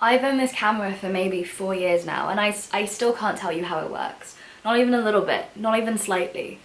I've owned this camera for maybe 4 years now, and I still can't tell you how it works. Not even a little bit, not even slightly.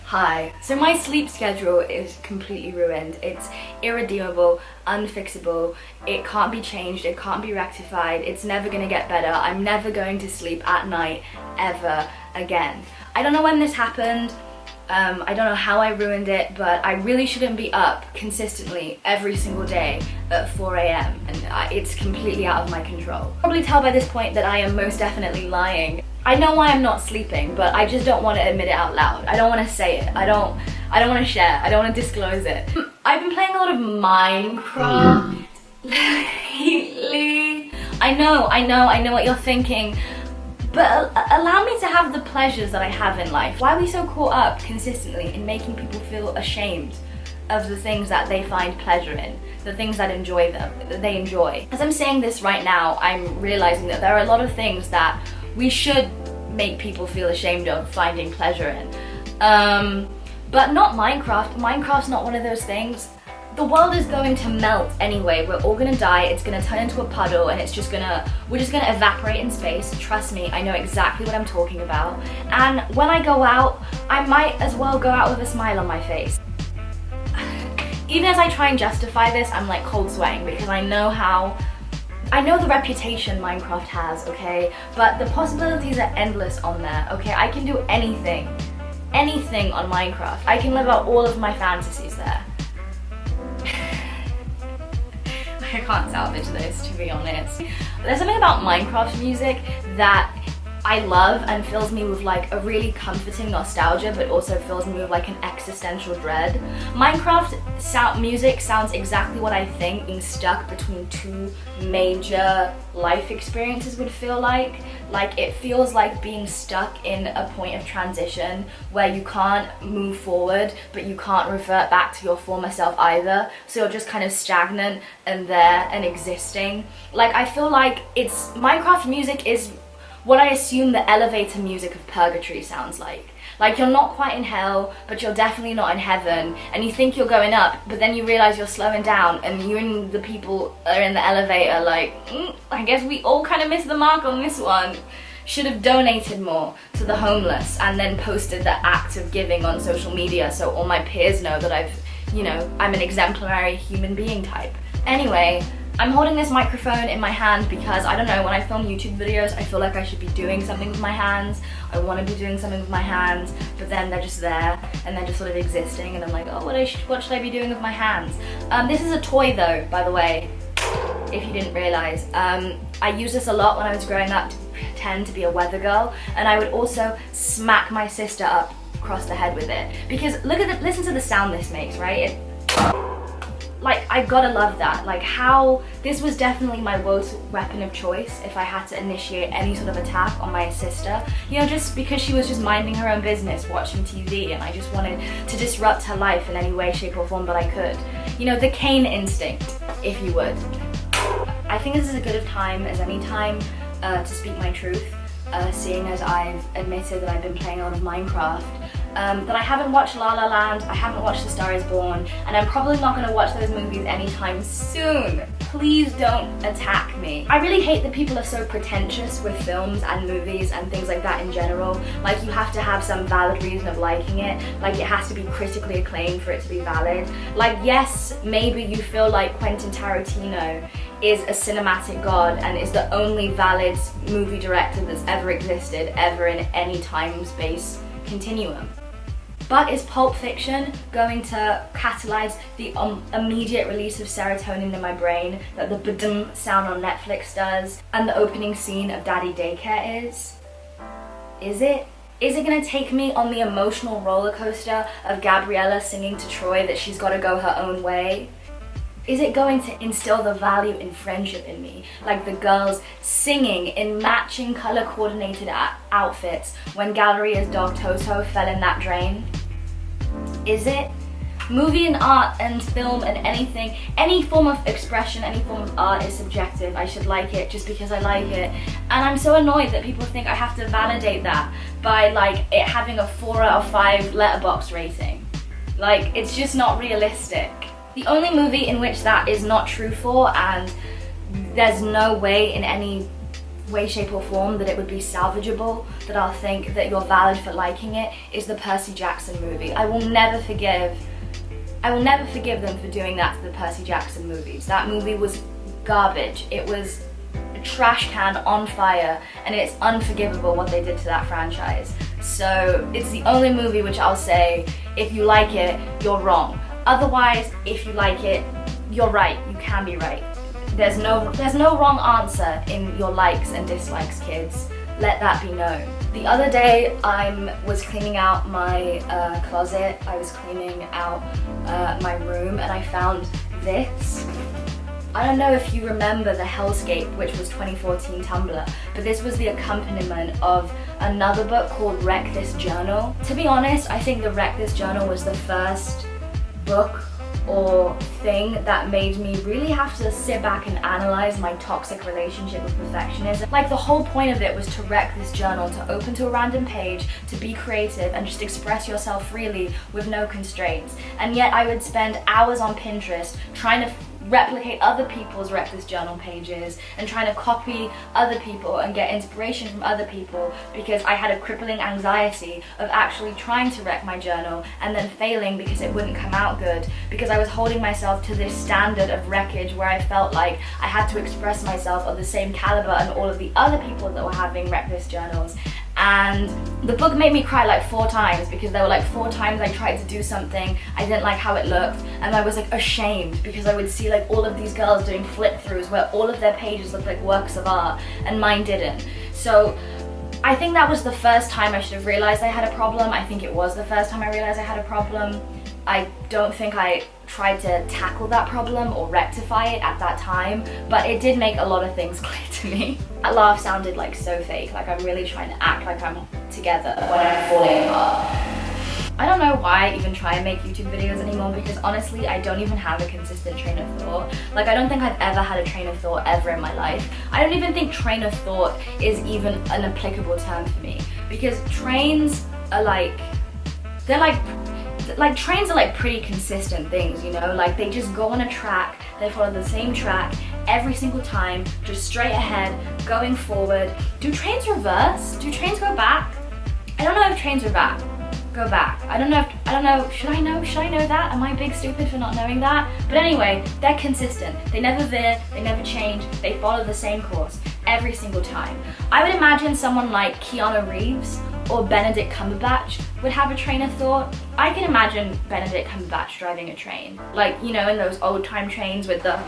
Hi. So my sleep schedule is completely ruined. It's irredeemable, unfixable, it can't be changed, it can't be rectified, it's never gonna get better. I'm never going to sleep at night ever again. I don't know when this happened, I don't know how I ruined it, but I really shouldn't be up consistently every single day at 4 AM, and it's completely out of my control. Probably tell by this point that I am most definitely lying. I know why I'm not sleeping, but I just don't want to admit it out loud. I don't want to say it. I don't want to share. I don't want to disclose it. I've been playing a lot of Minecraft lately. I know what you're thinking, but allow me to have the pleasures that I have in life. Why are we so caught up consistently in making people feel ashamed of the things that they find pleasure in, the things that they enjoy? As I'm saying this right now, I'm realizing that there are a lot of things that we should make people feel ashamed of finding pleasure in. But not Minecraft. Minecraft's not one of those things. The world is going to melt anyway. We're all gonna die, it's gonna turn into a puddle, and we're just gonna evaporate in space. Trust me, I know exactly what I'm talking about. And when I go out, I might as well go out with a smile on my face. Even as I try and justify this, I'm like cold sweating because I know the reputation Minecraft has, okay? But the possibilities are endless on there, okay? I can do anything on Minecraft. I can live out all of my fantasies there. I can't salvage this, to be honest. There's something about Minecraft music that I love and fills me with like a really comforting nostalgia, but also fills me with like an existential dread. Minecraft music sounds exactly what I think being stuck between two major life experiences would feel like. Like, it feels like being stuck in a point of transition where you can't move forward, but you can't revert back to your former self either. So you're just kind of stagnant and there and existing. Like, I feel like Minecraft music is what I assume the elevator music of purgatory sounds like. Like, you're not quite in hell, but you're definitely not in heaven, and you think you're going up, but then you realize you're slowing down, and you and the people are in the elevator like, I guess we all kind of missed the mark on this one. Should have donated more to the homeless, and then posted the act of giving on social media so all my peers know that I'm an exemplary human being type. Anyway, I'm holding this microphone in my hand because, I don't know, when I film YouTube videos, I feel like I should be doing something with my hands. I want to be doing something with my hands, but then they're just there, and they're just sort of existing, and I'm like, oh, what should I be doing with my hands? This is a toy though, by the way, if you didn't realize. I used this a lot when I was growing up to pretend to be a weather girl, and I would also smack my sister up across the head with it. Because listen to the sound this makes, right? Like, I gotta love that. Like, how this was definitely my weapon of choice if I had to initiate any sort of attack on my sister. You know, just because she was just minding her own business, watching TV, and I just wanted to disrupt her life in any way, shape, or form that I could. You know, the Cain instinct, if you would. I think this is as good a time as any time to speak my truth, seeing as I've admitted that I've been playing a lot of Minecraft. That I haven't watched La La Land, I haven't watched The Star is Born, and I'm probably not going to watch those movies anytime soon. Please don't attack me. I really hate that people are so pretentious with films and movies and things like that in general. Like, you have to have some valid reason of liking it. Like, it has to be critically acclaimed for it to be valid. Like, yes, maybe you feel like Quentin Tarantino is a cinematic god and is the only valid movie director that's ever existed, ever in any time-space continuum. But is Pulp Fiction going to catalyze the immediate release of serotonin in my brain that the ba-dum sound on Netflix does and the opening scene of Daddy Daycare is? Is it? Is it gonna take me on the emotional roller coaster of Gabriella singing to Troy that she's gotta go her own way? Is it going to instill the value in friendship in me, like the girls singing in matching color-coordinated outfits when Galleria's dog Toto fell in that drain? Is it? Movie and art and film and anything, any form of expression, any form of art is subjective. I should like it just because I like it. And I'm so annoyed that people think I have to validate that by like it having a 4 out of 5 Letterboxd rating. Like, it's just not realistic. The only movie in which that is not true for, and there's no way in any way, shape or form that it would be salvageable, that I'll think that you're valid for liking it, is the Percy Jackson movie. I will never forgive them for doing that to the Percy Jackson movies. That movie was garbage. It was a trash can on fire, and it's unforgivable what they did to that franchise. So it's the only movie which I'll say, if you like it, you're wrong. Otherwise, if you like it, you're right. You can be right. There's no wrong answer in your likes and dislikes, kids. Let that be known. The other day, I was cleaning out my closet. I was cleaning out my room, and I found this. I don't know if you remember the Hellscape, which was 2014 Tumblr, but this was the accompaniment of another book called Wreck This Journal. To be honest, I think the Wreck This Journal was the first book or thing that made me really have to sit back and analyze my toxic relationship with perfectionism. Like, the whole point of it was to wreck this journal, to open to a random page, to be creative and just express yourself freely with no constraints. And yet I would spend hours on Pinterest trying to replicate other people's Wreck This Journal pages and trying to copy other people and get inspiration from other people, because I had a crippling anxiety of actually trying to wreck my journal and then failing because it wouldn't come out good, because I was holding myself to this standard of wreckage where I felt like I had to express myself of the same caliber and all of the other people that were having Wreck This Journals. And the book made me cry like 4 times, because there were like 4 times I tried to do something, I didn't like how it looked, and I was like ashamed because I would see like all of these girls doing flip throughs where all of their pages looked like works of art and mine didn't. So I think that was the first time I should have realized I had a problem. I think it was the first time I realized I had a problem. I don't think I tried to tackle that problem or rectify it at that time, but it did make a lot of things clear to me. That laugh sounded like so fake, like I'm really trying to act like I'm together when I'm falling apart. I don't know why I even try and make YouTube videos anymore, because honestly I don't even have a consistent train of thought. Like, I don't think I've ever had a train of thought ever in my life. I don't even think train of thought is even an applicable term for me, because trains are like, they're like trains are like pretty consistent things, you know, like they just go on a track, they follow the same track every single time, just straight ahead, going forward. Do trains reverse? Do trains go back? I don't know if trains go back. I don't know, should I know that? Am I big stupid for not knowing that? But anyway, they're consistent. They never veer, they never change, they follow the same course every single time. I would imagine someone like Keanu Reeves or Benedict Cumberbatch would have a train of thought. I can imagine Benedict Cumberbatch driving a train. Like, you know, in those old time trains with the,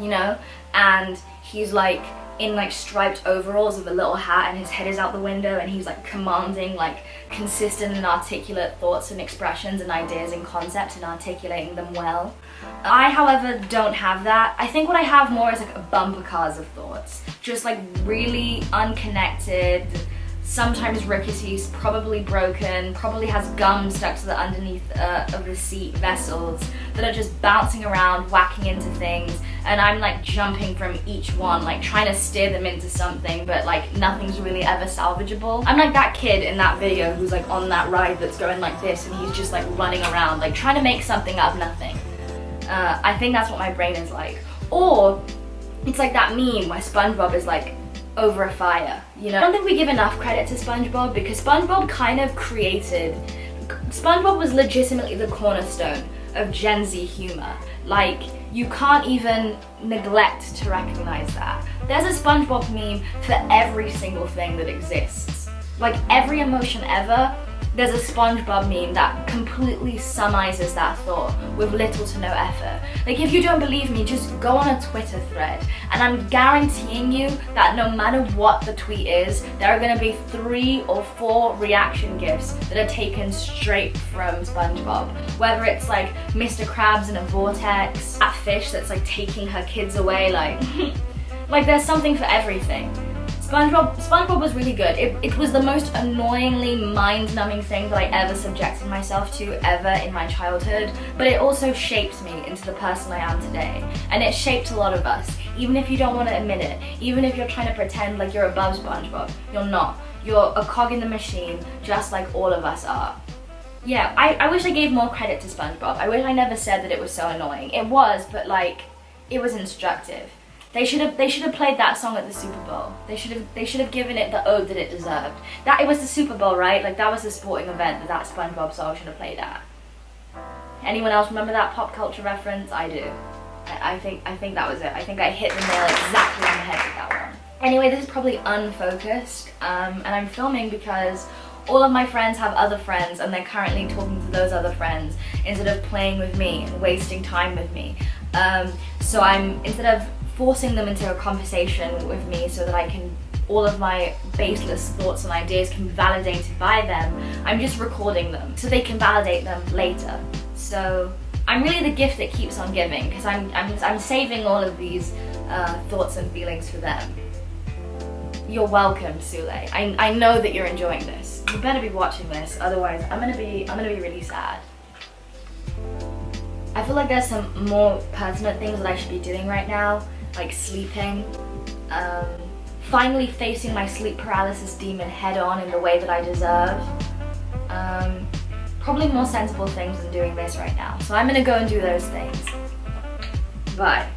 you know, and he's like in like striped overalls with a little hat and his head is out the window and he's like commanding like consistent and articulate thoughts and expressions and ideas and concepts and articulating them well. I, however, don't have that. I think what I have more is like a bumper cars of thoughts. Just like really unconnected, sometimes rickety, probably broken, probably has gum stuck to the underneath of the seat vessels that are just bouncing around, whacking into things, and I'm like jumping from each one, like trying to steer them into something, but like nothing's really ever salvageable. I'm like that kid in that video who's like on that ride that's going like this and he's just like running around, like trying to make something out of nothing. I think that's what my brain is like. Or it's like that meme where Spongebob is like over a fire, you know? I don't think we give enough credit to Spongebob, because Spongebob kind of created, Spongebob was legitimately the cornerstone of Gen Z humor. Like, you can't even neglect to recognize that. There's a Spongebob meme for every single thing that exists. Like, every emotion ever, there's a Spongebob meme that completely summarizes that thought with little to no effort. Like, if you don't believe me, just go on a Twitter thread, and I'm guaranteeing you that no matter what the tweet is, there are gonna be 3 or 4 reaction GIFs that are taken straight from Spongebob. Whether it's like Mr. Krabs in a vortex, that fish that's like taking her kids away, like, like there's something for everything. SpongeBob was really good. It was the most annoyingly mind-numbing thing that I ever subjected myself to ever in my childhood, but it also shaped me into the person I am today. And it shaped a lot of us, even if you don't want to admit it, even if you're trying to pretend like you're above SpongeBob. You're not. You're a cog in the machine, just like all of us are. Yeah, I wish I gave more credit to SpongeBob. I wish I never said that it was so annoying. It was, but like, it was instructive. They should have played that song at the Super Bowl. They should have given it the ode that it deserved. That, it was the Super Bowl, right? Like, that was the sporting event that SpongeBob song should have played at. Anyone else remember that pop culture reference? I do. I think that was it. I think I hit the nail exactly on the head with that one. Anyway, this is probably unfocused, and I'm filming because all of my friends have other friends and they're currently talking to those other friends instead of playing with me and wasting time with me. So instead of forcing them into a conversation with me so that all of my baseless thoughts and ideas can be validated by them, I'm just recording them so they can validate them later. So I'm really the gift that keeps on giving, because I'm saving all of these thoughts and feelings for them. You're welcome, Sule. I know that you're enjoying this. You better be watching this, otherwise I'm gonna be really sad. I feel like there's some more pertinent things that I should be doing right now, like sleeping, finally facing my sleep paralysis demon head on in the way that I deserve. Probably more sensible things than doing this right now. So I'm gonna go and do those things. Bye.